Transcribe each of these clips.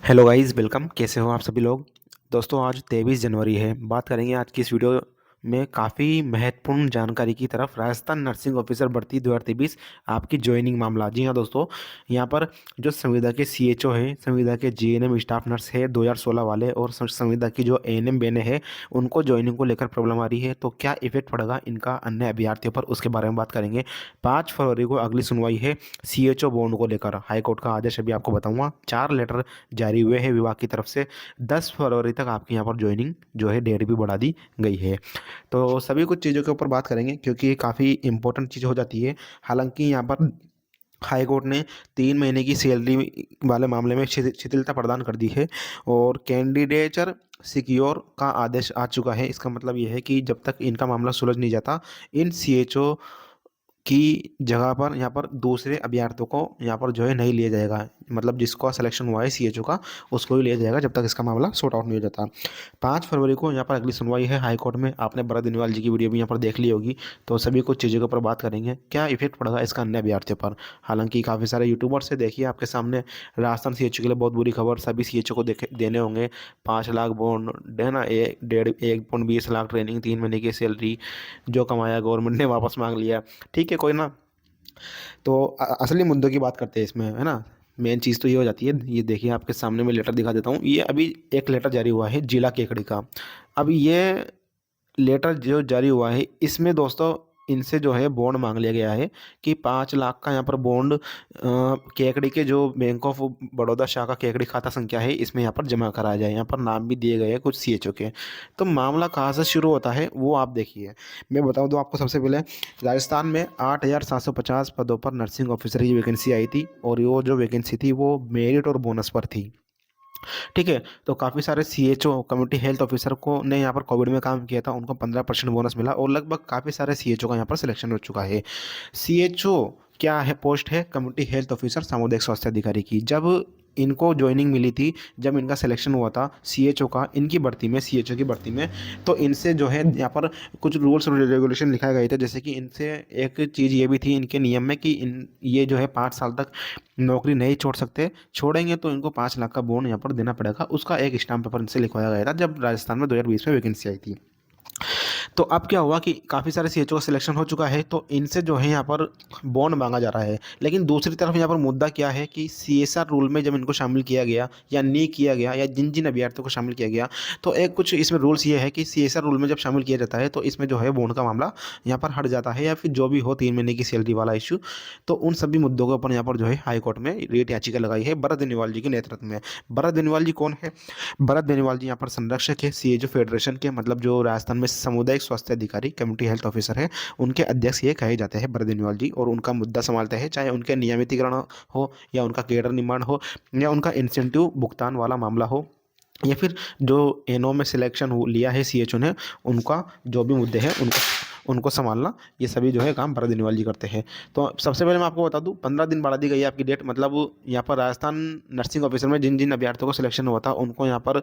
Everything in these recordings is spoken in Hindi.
Hello guys, welcome. कैसे हो आप सभी लोग। दोस्तों, आज 23 जनवरी है। बात करेंगे आज की इस वीडियो में काफ़ी महत्वपूर्ण जानकारी की तरफ। राजस्थान नर्सिंग ऑफिसर भर्ती 2023 आपकी ज्वाइनिंग मामला। जी हाँ दोस्तों, यहाँ पर जो संविदा के सीएचओ है, संविदा के जीएनएम स्टाफ नर्स है 2016 वाले, और संविदा की जो एएनएम बहनें हैं, उनको ज्वाइनिंग को लेकर प्रॉब्लम आ रही है। तो क्या इफेक्ट पड़ेगा इनका अन्य अभ्यर्थियों पर, उसके बारे में बात करेंगे। 5 फरवरी को अगली सुनवाई है सीएचओ बॉन्ड को लेकर। हाईकोर्ट का आदेश अभी आपको बताऊंगा। 4 लेटर जारी हुए हैं विभाग की तरफ से। 10 फरवरी तक आपकी यहाँ पर ज्वाइनिंग जो है डेट भी बढ़ा दी गई है। तो सभी कुछ चीज़ों के ऊपर बात करेंगे क्योंकि ये काफ़ी इंपॉर्टेंट चीज़ हो जाती है। हालांकि यहाँ पर हाई कोर्ट ने 3 महीने की सैलरी वाले मामले में शिथिलता प्रदान कर दी है, और कैंडिडेचर सिक्योर का आदेश आ चुका है। इसका मतलब ये है कि जब तक इनका मामला सुलझ नहीं जाता, इन सीएचओ की जगह पर यहाँ पर दूसरे अभ्यर्थियों को यहाँ पर जो है नहीं लिया जाएगा। मतलब जिसका सिलेक्शन हुआ है सीएचओ का, उसको ही लिया जाएगा जब तक इसका मामला सॉर्ट आउट नहीं हो जाता। 5 फरवरी को यहाँ पर अगली सुनवाई है हाई कोर्ट में। आपने भरत बेनीवाल जी की वीडियो भी यहाँ पर देख ली होगी। तो सभी कुछ चीज़ों के ऊपर बात करेंगे, क्या इफेक्ट पड़ेगा इसका अन्य अभ्यर्थियों पर। हालांकि काफ़ी सारे यूट्यूबर्स से देखिए आपके सामने, राजस्थान सीएचओ के लिए बहुत बुरी खबर। सभी सीएचओ को देने होंगे 5 लाख बॉन्ड, है ना। 1.20 लाख ट्रेनिंग, 3 महीने की सैलरी, जो कमाया गवर्नमेंट ने वापस मांग लिया। ठीक है, कोई ना। तो असली मुद्दों की बात करते हैं इसमें, है ना। मेन चीज़ तो ये हो जाती है। ये देखिए आपके सामने मैं लेटर दिखा देता हूँ। ये अभी एक लेटर जारी हुआ है जिला केकड़ी का। अब ये लेटर जो जारी हुआ है, इसमें दोस्तों इनसे जो है बॉन्ड मांग लिया गया है कि 5 लाख का यहाँ पर बॉन्ड केकड़ी के जो बैंक ऑफ बड़ौदा शाखा केकड़ी खाता संख्या है, इसमें यहाँ पर जमा कराया जाए। यहाँ पर नाम भी दिए गए हैं कुछ सीएचओ के। तो मामला कहाँ से शुरू होता है वो आप देखिए। मैं बताऊँ तो आपको, सबसे पहले राजस्थान में 8,750 पदों पर नर्सिंग ऑफिसर की वैकेंसी आई थी, और वो जो वैकेंसी थी वो मेरिट और बोनस पर थी। ठीक है। तो काफ़ी सारे सीएचओ, कम्युनिटी हेल्थ ऑफिसर को ने यहाँ पर कोविड में काम किया था, उनको 15% बोनस मिला, और लगभग काफ़ी सारे सीएचओ का यहाँ पर सिलेक्शन हो चुका है। सीएचओ क्या है, पोस्ट है कम्युनिटी हेल्थ ऑफिसर, सामुदायिक स्वास्थ्य अधिकारी की। जब इनको ज्वाइनिंग मिली थी, जब इनका सिलेक्शन हुआ था सीएचओ का, इनकी भर्ती में, सीएचओ की भर्ती में, तो इनसे जो है यहाँ पर कुछ रूल्स और रेगुलेशन लिखाए गए थे। जैसे कि इनसे एक चीज़ ये भी थी इनके नियम में कि ये जो है 5 साल तक नौकरी नहीं छोड़ सकते। छोड़ेंगे तो इनको 5 लाख का बॉन्ड यहाँ पर देना पड़ेगा। उसका एक स्टाम्प पेपर इनसे लिखवाया गया था जब राजस्थान में 2020 में वैकेंसी आई थी। तो अब क्या हुआ कि काफ़ी सारे सीएचओ का सिलेक्शन हो चुका है, तो इनसे जो है यहाँ पर बॉन्ड मांगा जा रहा है। लेकिन दूसरी तरफ यहाँ पर मुद्दा क्या है कि सीएसआर रूल में जब इनको शामिल किया गया या नहीं किया गया, या जिन जिन अभ्यर्थियों को शामिल किया गया, तो एक कुछ इसमें रूल्स ये है कि सीएसआर रूल में जब शामिल किया जाता है तो इसमें जो है बॉन्ड का मामला यहाँ पर हट जाता है, या फिर जो भी हो 3 महीने की सैलरी वाला इशू। तो उन सभी मुद्दों के ऊपर यहाँ पर जो है हाई कोर्ट में रेट याचिका लगाई है भरत बेनीवाल जी के नेतृत्व में। भरत बेनीवाल जी कौन है? भरत बेनीवाल जी यहाँ पर संरक्षक है सीएचओ फेडरेशन के, मतलब जो राजस्थान में सामुदायिक स्वास्थ्य अधिकारी, कम्युनिटी हेल्थ ऑफिसर है, उनके अध्यक्ष ये कहे जाते हैं भरत बेनीवाल जी। और उनका मुद्दा संभालते हैं, चाहे उनके नियमितीकरण हो, या उनका केडर निर्माण हो, या उनका इंसेंटिव भुगतान वाला मामला हो, या फिर जो एनओ में सिलेक्शन लिया है सीएचओ ने, उनका जो भी मुद्दे हैं उनको उनको संभालना, ये सभी जो है काम भरत बेनीवाल जी करते हैं। तो सबसे पहले मैं आपको बता दूं, 15 दिन बढ़ा दी गई है आपकी डेट। मतलब यहाँ पर राजस्थान नर्सिंग ऑफिसर में जिन जिन अभ्यर्थियों को सिलेक्शन हुआ था, उनको यहाँ पर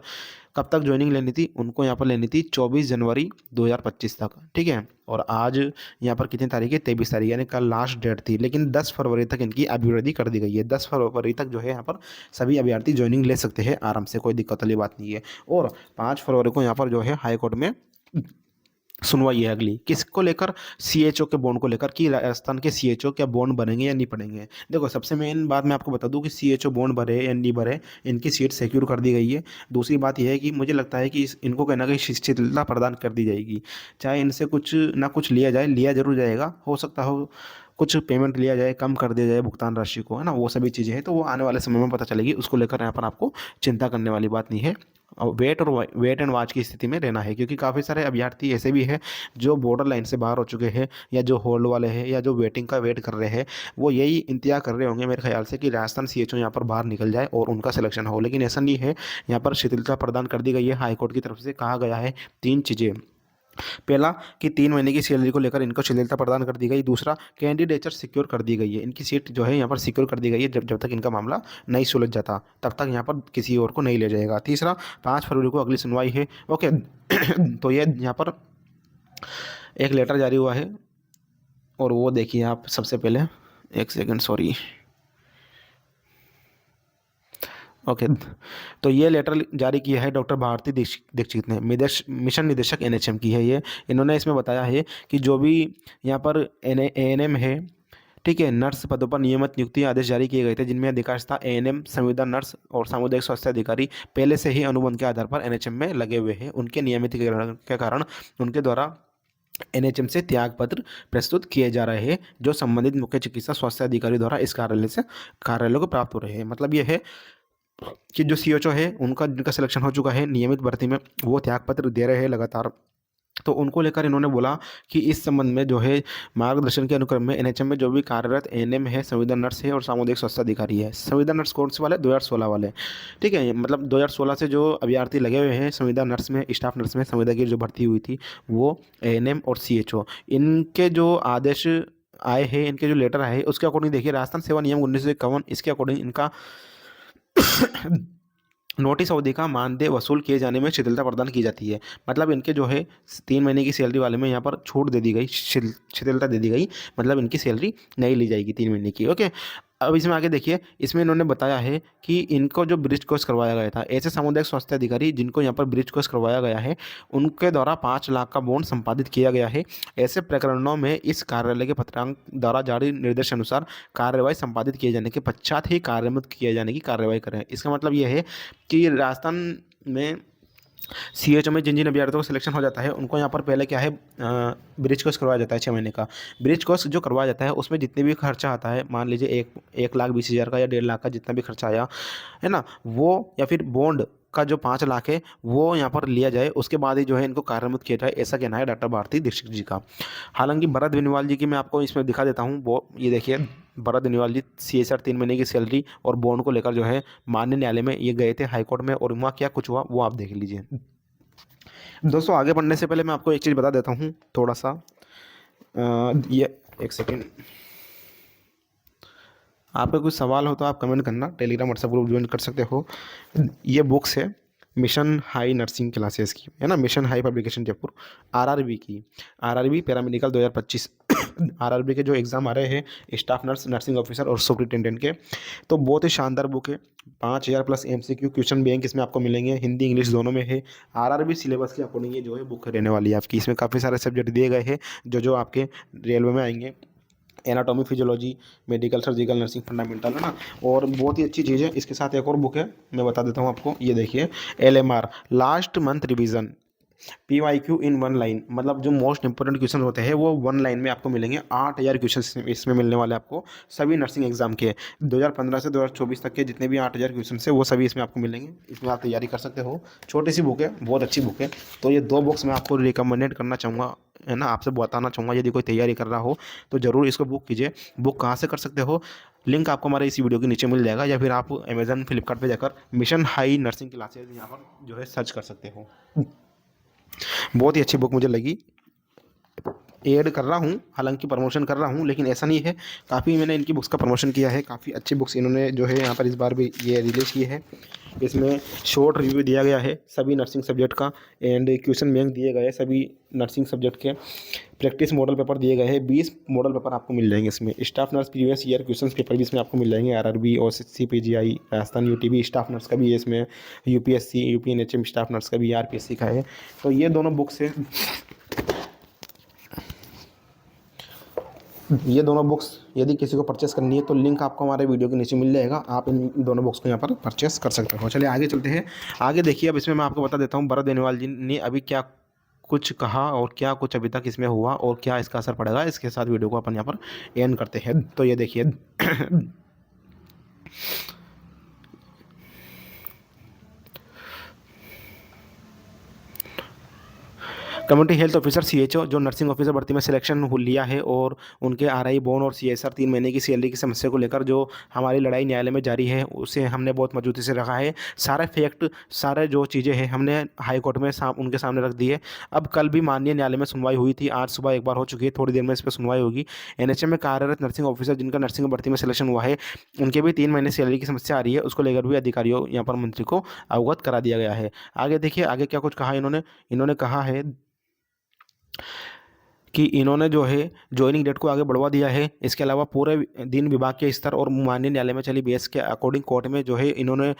कब तक ज्वाइनिंग लेनी थी? उनको यहाँ पर लेनी थी 24 जनवरी 2025 तक। ठीक है। और आज यहाँ पर कितनी तारीख है? 23 तारीख, यानी कल लास्ट डेट थी। लेकिन 10 फरवरी तक इनकी अभिवृद्धि कर दी गई है। 10 फरवरी तक जो है यहाँ पर सभी अभ्यर्थी ज्वाइनिंग ले सकते हैं आराम से, कोई दिक्कत वाली बात नहीं है। और 5 फरवरी को यहाँ पर जो है हाई कोर्ट में सुनवाई है अगली, किसको लेकर? सीएचओ के बॉन्ड को लेकर, कि राजस्थान के सीएचओ क्या बॉन्ड बनेंगे या नहीं बनेंगे। देखो, सबसे मेन बात मैं आपको बता दूं कि सीएचओ बॉन्ड भरे या नहीं भरे, इनकी सीट सिक्योर कर दी गई है। दूसरी बात यह है कि मुझे लगता है कि इनको कहना ना कहीं शिथिलता प्रदान कर दी जाएगी। चाहे इनसे कुछ ना कुछ लिया जाए, लिया जरूर जाएगा, हो सकता हो कुछ पेमेंट लिया जाए, कम कर दिया जाए भुगतान राशि को, है ना। वो सभी चीज़ें हैं, तो वो आने वाले समय में पता चलेगी। उसको लेकर यहाँ पर आपको चिंता करने वाली बात नहीं है। और वेट एंड वॉच की स्थिति में रहना है, क्योंकि काफ़ी सारे अभ्यर्थी ऐसे भी हैं जो बॉर्डर लाइन से बाहर हो चुके हैं, या जो होल्ड वाले हैं, या जो वेटिंग का वेट कर रहे हैं। वो यही इंतजार कर रहे होंगे मेरे ख्याल से कि राजस्थान सीएचओ यहाँ पर बाहर निकल जाए और उनका सिलेक्शन हो। लेकिन ऐसा नहीं है। यहाँ पर शिथिलता प्रदान कर दी गई है। हाईकोर्ट की तरफ से कहा गया है 3 चीज़ें। पहला, कि 3 महीने की सैलरी को लेकर इनको शिथिलता प्रदान कर दी गई। दूसरा, कैंडिडेचर सिक्योर कर दी गई है, इनकी सीट जो है यहाँ पर सिक्योर कर दी गई है। जब जब तक इनका मामला नहीं सुलझ जाता, तब तक यहाँ पर किसी और को नहीं ले जाएगा। तीसरा, 5 फरवरी को अगली सुनवाई है। ओके। तो ये यहाँ पर एक लेटर जारी हुआ है, और वो देखिए आप सबसे पहले। एक सेकंड, सॉरी। ओके। तो ये लेटर जारी किया है डॉक्टर भारती दीक्षित ने, मिशन निदेशक एनएचएम की है ये। इन्होंने इसमें बताया है कि जो भी यहाँ पर एएनएम है, ठीक है, नर्स पदों पर नियमित नियुक्ति आदेश जारी किए गए थे, जिनमें अधिकांश था एएनएम, संविदा नर्स और सामुदायिक स्वास्थ्य अधिकारी पहले से ही अनुबंध के आधार पर एनएचएम में लगे हुए हैं। उनके नियमितीकरण के कारण उनके द्वारा एनएचएम से त्यागपत्र प्रस्तुत किए जा रहे हैं, जो संबंधित मुख्य चिकित्सा स्वास्थ्य अधिकारी द्वारा इस कार्यालय को प्राप्त हो रहे हैं। मतलब ये है कि जो सीएचओ है उनका, जिनका सिलेक्शन हो चुका है नियमित भर्ती में, वो त्यागपत्र दे रहे हैं लगातार। तो उनको लेकर इन्होंने बोला कि इस संबंध में जो है मार्गदर्शन के अनुक्रम में एनएचएम में जो भी कार्यरत एएनएम है, संविदा नर्स है और सामुदायिक स्वास्थ्य अधिकारी है। संविदा नर्स कौन से वाले? 2016 वाले, ठीक है। मतलब 2016 से जो अभ्यर्थी लगे हुए हैं संविदा नर्स में, स्टाफ नर्स में, संविदा की जो भर्ती हुई थी, वो एएनएम और सीएचओ, इनके जो आदेश आए हैं, इनके जो लेटर आए हैं, उसके अकॉर्डिंग देखिए, राजस्थान सेवा नियम 1951 इसके अकॉर्डिंग इनका नोटिस अवधि का मानदेय वसूल किए जाने में शिथिलता प्रदान की जाती है। मतलब इनके जो है 3 महीने की सैलरी वाले में यहाँ पर छूट दे दी गई, शिथिलता दे दी गई। मतलब इनकी सैलरी नहीं ली जाएगी 3 महीने की। ओके। अब इसमें आगे देखिए, इसमें इन्होंने बताया है कि इनको जो ब्रिज कोर्स करवाया गया था, ऐसे सामुदायिक स्वास्थ्य अधिकारी जिनको यहाँ पर ब्रिज कोर्स करवाया गया है, उनके द्वारा 5 लाख का बॉन्ड संपादित किया गया है। ऐसे प्रकरणों में इस कार्यालय के पत्रांक द्वारा जारी निर्देश अनुसार कार्रवाई संपादित किए जाने के पश्चात ही कार्यान्वित किए जाने की कार्रवाई करें। इसका मतलब यह है कि राजस्थान में सीएचओ में जिन जिन अभ्यर्थियों का सिलेक्शन हो जाता है, उनको यहाँ पर पहले क्या है, ब्रिज कोर्स करवाया जाता है 6 महीने का। ब्रिज कोर्स जो करवाया जाता है उसमें जितने भी खर्चा आता है, मान लीजिए 1,20,000 का या 1,50,000 का जितना भी खर्चा आया है ना, वो या फिर बॉन्ड का जो 5 लाख है वो यहाँ पर लिया जाए, उसके बाद ही जो है इनको कार्यान्वित किया जाए, ऐसा कहना है डॉक्टर भारती दीक्षित जी का। हालांकि भरत बेनीवाल जी की मैं आपको इसमें दिखा देता हूँ, वो ये देखिए, भरत बेनीवाल जी सीएसआर 3 महीने की सैलरी और बॉन्ड को लेकर जो है माननीय न्यायालय में ये गए थे, हाईकोर्ट में, और वहाँ क्या कुछ हुआ वो आप देख लीजिए। दोस्तों आगे बढ़ने से पहले मैं आपको एक चीज़ बता देता हूँ थोड़ा सा, ये एक सेकेंड, आपका कुछ सवाल हो तो आप कमेंट करना, टेलीग्राम व्हाट्सएप ग्रुप ज्वाइन कर सकते हो। ये बुक्स है मिशन हाई नर्सिंग क्लासेस की, है ना, mission high publication Jaipur, RRB की, आरआरबी पैरामेडिकल 2025 आरआरबी के जो एग्ज़ाम आ रहे हैं स्टाफ नर्स, नर्सिंग ऑफिसर और सुपरिटेंडेंट के, तो बहुत ही शानदार बुक है। 5,000 प्लस एमसीक्यू क्वेश्चन बैंक इसमें आपको मिलेंगे, हिंदी इंग्लिश दोनों में है। आरआरबी सिलेबस के अकॉर्डिंग ये जो है बुक रहने वाली है आपकी। इसमें काफ़ी सारे सब्जेक्ट दिए गए हैं जो जो आपके रेलवे में आएंगे, anatomy, physiology, medical, surgical, nursing, fundamental, है ना। और बहुत ही अच्छी चीज़ है। इसके साथ एक और बुक है, मैं बता देता हूँ आपको, ये देखिए, LMR last month revision, PYQ इन 1 लाइन। मतलब जो मोस्ट इंपोर्टेंट क्वेश्चन होते हैं वो 1 लाइन में आपको मिलेंगे। 8,000 क्वेश्चन इसमें मिलने वाले आपको, सभी नर्सिंग एग्जाम के 2015 से 2024 तक के जितने भी 8,000 क्वेश्चन है वो सभी इसमें आपको मिलेंगे। इसमें आप तैयारी कर सकते हो। छोटी सी बुक है, बहुत अच्छी बुक है। तो ये 2 बुक्स मैं आपको रिकमेंडेड करना चाहूँगा, है ना, आपसे बताना चाहूँगा, यदि कोई तैयारी कर रहा हो तो ज़रूर इसको बुक कीजिए। बुक कहाँ से कर सकते हो, लिंक आपको हमारे इसी वीडियो के नीचे मिल जाएगा, या फिर आप अमेजन, फ्लिपकार्ट पे जाकर मिशन हाई नर्सिंग क्लासेज यहाँ पर जो है सर्च कर सकते हो। बहुत ही अच्छी बुक मुझे लगी। ऐड कर रहा हूँ, हालांकि प्रमोशन कर रहा हूँ, लेकिन ऐसा नहीं है, काफ़ी मैंने इनकी बुक्स का प्रमोशन किया है। काफ़ी अच्छी बुक्स इन्होंने जो है यहाँ पर इस बार भी ये रिलीज़ की है। इसमें शॉर्ट रिव्यू दिया गया है सभी नर्सिंग सब्जेक्ट का, एंड क्वेश्चन बैंक दिए गए हैं सभी नर्सिंग सब्जेक्ट के, प्रैक्टिस मॉडल पेपर दिए गए हैं, 20 मॉडल पेपर आपको मिल जाएंगे इसमें। Staff nurse previous year question paper भी इसमें आपको मिल जाएंगे, आरआरबी और CPGI, Rajasthan UTB staff nurse का भी है इसमें, UPSC UPNHM स्टाफ नर्स का भी, RPSC का है। तो ये दोनों बुक्स है, ये दोनों बुक्स यदि किसी को परचेस करनी है तो लिंक आपको हमारे वीडियो के नीचे मिल जाएगा, आप इन दोनों बुक्स को यहाँ पर परचेस कर सकते हो। चलिए आगे चलते हैं। आगे देखिए, अब इसमें मैं आपको बता देता हूँ भरत बेनीवाल जी ने अभी क्या कुछ कहा और क्या कुछ अभी तक इसमें हुआ और क्या इसका असर पड़ेगा। इसके साथ वीडियो को अपन यहाँ पर एंड करते हैं। तो ये देखिए कम्युनिटी हेल्थ ऑफिसर CHO जो नर्सिंग ऑफिसर भर्ती में सिलेक्शन लिया है, और उनके RI बोन और CSR 3 महीने की सैलरी की समस्या को लेकर जो हमारी लड़ाई न्यायालय में जारी है, उसे हमने बहुत मजबूती से रखा है। सारे फैक्ट, सारे जो चीज़ें हैं हमने हाई कोर्ट में उनके सामने रख दी है। अब कल भी माननीय न्यायालय में सुनवाई हुई थी, आज सुबह एक बार हो चुकी है, थोड़ी देर में इस पर सुनवाई होगी। NHM में कार्यरत नर्सिंग ऑफिसर जिनका नर्सिंग भर्ती में सिलेक्शन हुआ है, उनके भी 3 महीने सैलरी की समस्या आ रही है, उसको लेकर भी अधिकारियों यहाँ पर मंत्री को अवगत करा दिया गया है। आगे देखिए, आगे क्या कुछ कहा इन्होंने कहा है कि इन्होंने जो है ज्वाइनिंग डेट को आगे बढ़वा दिया है। इसके अलावा पूरे दिन विभाग के स्तर और माननीय न्यायालय में चली बहस के अकॉर्डिंग कोर्ट में जो है इन्होंने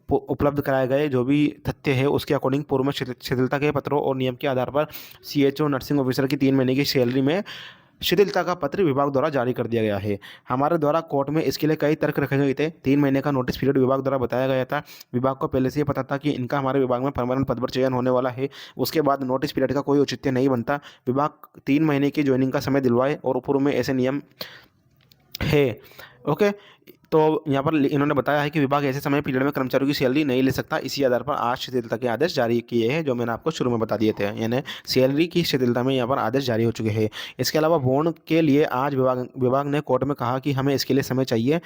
उपलब्ध कराए गए जो भी तथ्य है उसके अकॉर्डिंग पूर्व में शिथिलता के पत्रों और नियम के आधार पर सीएचओ नर्सिंग ऑफिसर की 3 महीने की सैलरी में शिथिलता का पत्र विभाग द्वारा जारी कर दिया गया है। हमारे द्वारा कोर्ट में इसके लिए कई तर्क रखे गए थे। 3 महीने का नोटिस पीरियड विभाग द्वारा बताया गया था। विभाग को पहले से ही पता था कि इनका हमारे विभाग में परमानेंट पद पर चयन होने वाला है। उसके बाद नोटिस पीरियड का कोई औचित्य नहीं बनता। विभाग 3 महीने की ज्वाइनिंग का समय दिलवाए और पूर्व में ऐसे नियम है। ओके, तो यहाँ पर इन्होंने बताया है कि विभाग ऐसे समय पीरियड में कर्मचारियों की सैलरी नहीं ले सकता। इसी आधार पर आज शिथिलता के आदेश जारी किए हैं, जो मैंने आपको शुरू में बता दिए थे। यानी सैलरी की शिथिलता में यहाँ पर आदेश जारी हो चुके हैं। इसके अलावा बॉन्ड के लिए आज विभाग ने कोर्ट में कहा कि हमें इसके लिए समय चाहिए,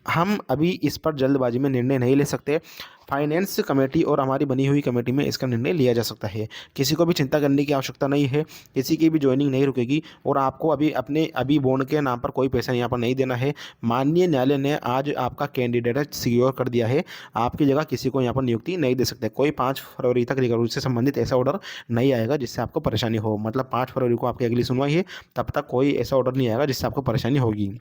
हम अभी इस पर जल्दबाजी में निर्णय नहीं ले सकते। फाइनेंस कमेटी और हमारी बनी हुई कमेटी में इसका निर्णय लिया जा सकता है। किसी को भी चिंता करने की आवश्यकता नहीं है, किसी की भी ज्वाइनिंग नहीं रुकेगी और आपको अभी बॉन्ड के नाम पर कोई पैसा यहाँ पर नहीं देना है। माननीय न्यायालय ने आज आपका कैंडिडेट सिक्योर कर दिया है। आपकी जगह किसी को यहाँ पर नियुक्ति नहीं दे सकते। कोई 5 फरवरी तक रिकवरी से संबंधित ऐसा ऑर्डर नहीं आएगा जिससे आपको परेशानी हो। मतलब 5 फरवरी को आपकी अगली सुनवाई है, तब तक कोई ऐसा ऑर्डर नहीं आएगा जिससे आपको परेशानी होगी।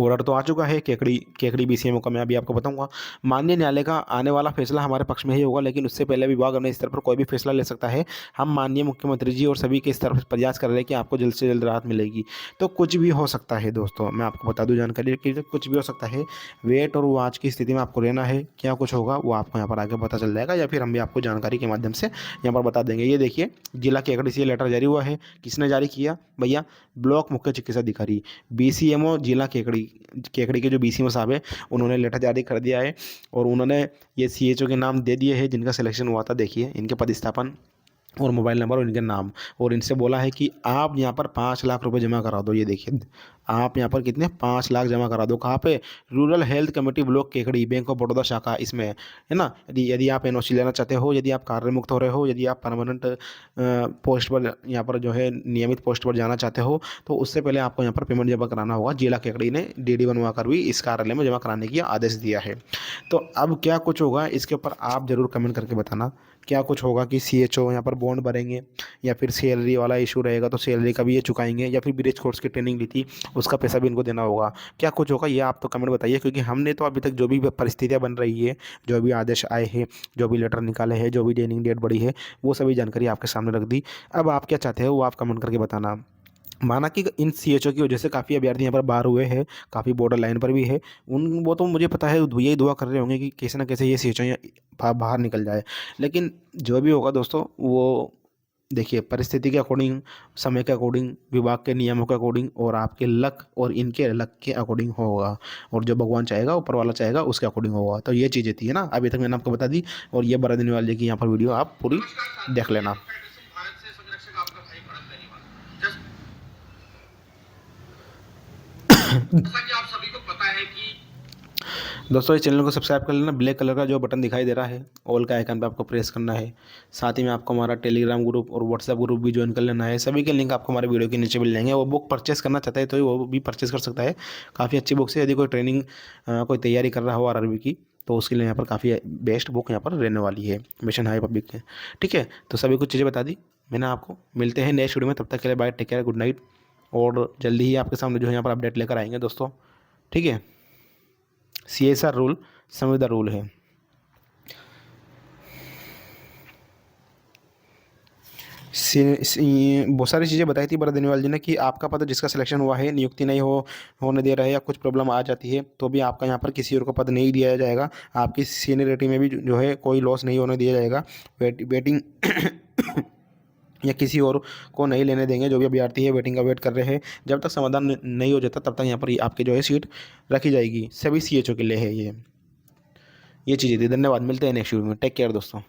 ऑर्डर तो आ चुका है केकड़ी बीसीएमओ का, मैं अभी आपको बताऊंगा। माननीय न्यायालय का आने वाला फैसला हमारे पक्ष में ही होगा, लेकिन उससे पहले विभाग अपने स्तर पर कोई भी फैसला ले सकता है। हम माननीय मुख्यमंत्री जी और सभी के स्तर पर प्रयास कर रहे हैं कि आपको जल्द से जल्द राहत मिलेगी। तो कुछ भी हो सकता है दोस्तों, मैं आपको बता दूं जानकारी कि कुछ भी हो सकता है। वेट और वॉच की स्थिति में आपको रहना है। क्या कुछ होगा वो आपको यहाँ पर आगे पता चल जाएगा, या फिर हम भी आपको जानकारी के माध्यम से यहाँ पर बता देंगे। ये देखिए, जिला केकड़ी से लेटर जारी हुआ है। किसने जारी किया भैया? ब्लॉक मुख्य चिकित्सा अधिकारी बीसीएमओ जिला केकड़ी के जो बीसीएमओ साहब है, उन्होंने लेटर जारी कर दिया है और उन्होंने ये सीएचओ के नाम दे दिए हैं जिनका सिलेक्शन हुआ था। देखिए इनके पदस्थापन और मोबाइल नंबर और इनके नाम, और इनसे बोला है कि आप यहाँ पर 5 लाख रुपए जमा करा दो। ये देखिए, आप यहाँ पर कितने 5 लाख जमा करा दो। कहाँ पे? Rural health committee block Kekri, bank of Baroda शाखा इसमें है ना। यदि यदि आप एनओसी लेना चाहते हो, यदि आप कार्य मुक्त हो रहे हो, यदि आप परमानेंट पोस्ट पर यहाँ पर जो है नियमित पोस्ट पर जाना चाहते हो, तो उससे पहले आपको यहाँ पर पेमेंट जमा कराना होगा। जिला केकड़ी ने डीडी बनवा कर भी इस कार्यालय में जमा कराने की आदेश दिया है। तो अब क्या कुछ होगा इसके ऊपर आप जरूर कमेंट करके बताना। क्या कुछ होगा कि सीएचओ यहाँ पर बॉन्ड भरेंगे, या फिर सैलरी वाला इशू रहेगा तो सैलरी का भी ये चुकाएंगे, या फिर ब्रिज कोर्स की ट्रेनिंग ली थी उसका पैसा भी इनको देना होगा। क्या कुछ होगा ये आप तो कमेंट बताइए, क्योंकि हमने तो अभी तक जो भी परिस्थितियाँ बन रही है, जो भी आदेश आए हैं, जो भी लेटर निकाले हैं, जो भी ट्रेनिंग डेट बढ़ी है, वो सभी जानकारी आपके सामने रख दी। अब आप क्या चाहते हो वो आप कमेंट करके बताना। माना कि इन सीएचओ की वजह से काफ़ी अभ्यर्थी यहाँ पर बाहर हुए हैं, काफ़ी बॉर्डर लाइन पर भी है। उन वो तो मुझे पता है यही दुआ कर रहे होंगे कि कैसे ना कैसे ये सीएचओ बाहर निकल जाए। लेकिन जो भी होगा दोस्तों, वो देखिए परिस्थिति के अकॉर्डिंग, समय के अकॉर्डिंग, विभाग के नियमों के अकॉर्डिंग और आपके लक और इनके लक के अकॉर्डिंग होगा। और जो भगवान चाहेगा, ऊपर वाला चाहेगा, उसके अकॉर्डिंग होगा। तो ये चीज़ें थी ना, अभी तक मैंने आपको बता दी। और ये 12 दिन वाले की यहाँ पर वीडियो आप पूरी देख लेना। जैसा कि आप सभी को पता है कि दोस्तों इस चैनल को सब्सक्राइब कर लेना। ब्लैक कलर का जो बटन दिखाई दे रहा है ऑल का आइकन पे आपको प्रेस करना है। साथ ही में आपको हमारा टेलीग्राम ग्रुप और व्हाट्सएप ग्रुप भी ज्वाइन कर लेना है। सभी के लिंक आपको हमारे वीडियो के नीचे मिल जाएंगे। वो बुक परचेस करना चाहता है तो वो भी परचेस कर सकता है। काफ़ी अच्छी बुक्स है। यदि कोई ट्रेनिंग कोई तैयारी कर रहा हो आरआरबी की, तो उसके लिए यहाँ पर काफ़ी बेस्ट बुक यहाँ पर रहने वाली है, मिशन हाई पब्लिक के। ठीक है, तो सभी कुछ चीज़ें बता दी मैंने आपको। मिलते हैं नेक्स्ट वीडियो में, तब तक के लिए bye, take care, good night. और जल्दी ही आपके सामने जो है यहाँ पर अपडेट लेकर आएंगे दोस्तों। ठीक है, CSR रूल संविदा रूल है। बहुत सारी चीज़ें बताई थी बड़ा देनेवाल जी ने कि आपका पद जिसका सिलेक्शन हुआ है नियुक्ति नहीं होने दे रहा है, या कुछ प्रॉब्लम आ जाती है तो भी आपका यहाँ पर किसी और को पद नहीं दिया जाएगा। आपकी सीनियरिटी में भी जो है कोई लॉस नहीं होने दिया जाएगा। वेटिंग या किसी और को नहीं लेने देंगे। जो भी अभ्यर्थी है वेटिंग का वेट कर रहे हैं, जब तक समाधान नहीं हो जाता तब तक यहाँ पर आपकी जो है सीट रखी जाएगी। सभी सीएचओ के लिए है ये चीज़ें थी। धन्यवाद, मिलते हैं नेक्स्ट वीडियो में। टेक केयर दोस्तों।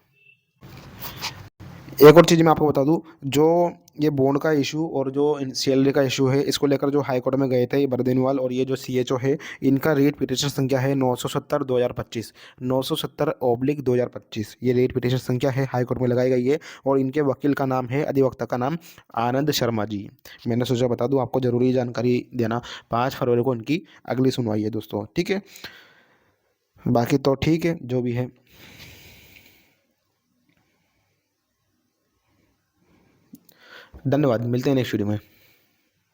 एक और चीज़ मैं आपको बता दूं, जो ये बॉन्ड का इशू और जो सैलरी का इशू है, इसको लेकर जो हाई कोर्ट में गए थे ये बरदेनवाल और ये जो सीएचओ है, इनका रेट पिटिशन संख्या है 970/2025, 970/2025। ये रेट पिटिशन संख्या है, हाई कोर्ट में लगाई गई है। और इनके वकील का नाम है, अधिवक्ता का नाम आनंद शर्मा जी। मैंने सोचा बता दूँ आपको, ज़रूरी जानकारी देना। 5 फरवरी को इनकी अगली सुनवाई है दोस्तों। ठीक है, बाकी तो ठीक है जो भी है। धन्यवाद, मिलते हैं नेक्स्ट वीडियो में।